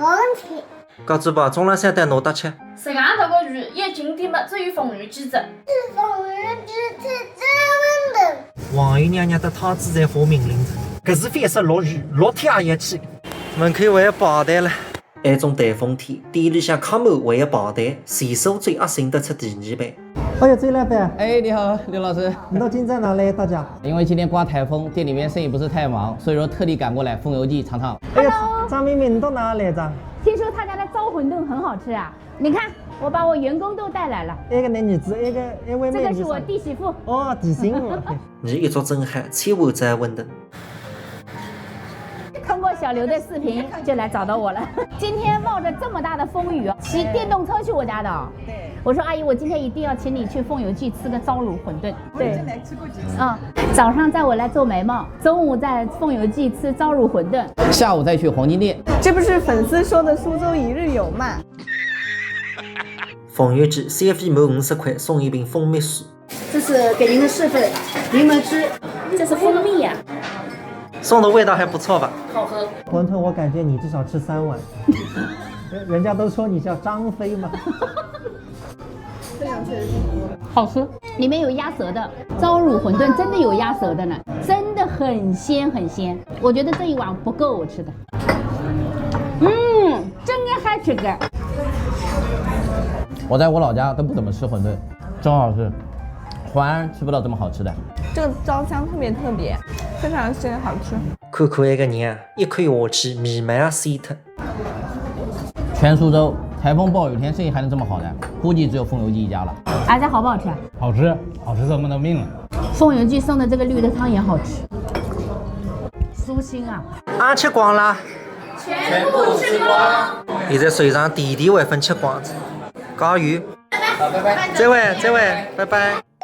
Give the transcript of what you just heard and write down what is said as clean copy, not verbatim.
问题。搞主播总来想带我打钱。是俺这个鱼也经典嘛，只有风雨机制。是风雨之子这么冷。王姨娘娘的塔子热火命令着，这是反射落雨，落天也起。门口我要爆弹了。这种台风天，地里向靠某为了爆弹，随手最恶心得出第二杯。哎呀，周老板，哎，你好，刘老师。你到今在哪里？大家？因为今天刮台风，店里面生意不是太忙，所以说特地赶过来风油记尝尝。哎呀，张妹妹，你到哪来着？听说他家的糟馄饨很好吃啊！你看，我把我员工都带来了。那个男女子，那位妹妹。这个是我弟媳妇。哦，弟媳妇。你一座震撼，千万载稳当。通过小刘的视频就来找到我了。今天冒着这么大的风雨，骑电动车去我家的。对。我说阿姨，我今天一定要请你去风油记吃个糟卤馄饨。对。来吃过几次？早上载我来做眉毛，中午在风油记吃糟卤馄饨，下午再去黄金店。这不是粉丝说的苏州一日游吗？风油记3费满50块送一瓶蜂蜜水。这是给您的侍粉，柠檬汁，这是蜂蜜呀。送的味道还不错吧？好喝。馄饨我感觉你至少吃3碗。人家都说你叫张飞嘛。好吃，里面有鸭舌的，糟卤馄饨真的有鸭舌的呢，真的很鲜很鲜。我觉得这一碗不够我吃的。真的好吃的。我在我老家都不怎么吃馄饨，真好吃，淮安吃不到这么好吃的。这个糟香特别，非常鲜，好吃。看看那个人，一口下去弥漫水特。全苏州台风暴雨天生意还能这么好的，估计只有风油记一家了。儿子好不好吃？好吃，好吃这么的命了。风油记送的这个绿豆汤也好吃，舒心啊！俺吃光了，全部吃光。现在水上弟弟会分吃光子。加油！拜拜。这位，拜拜。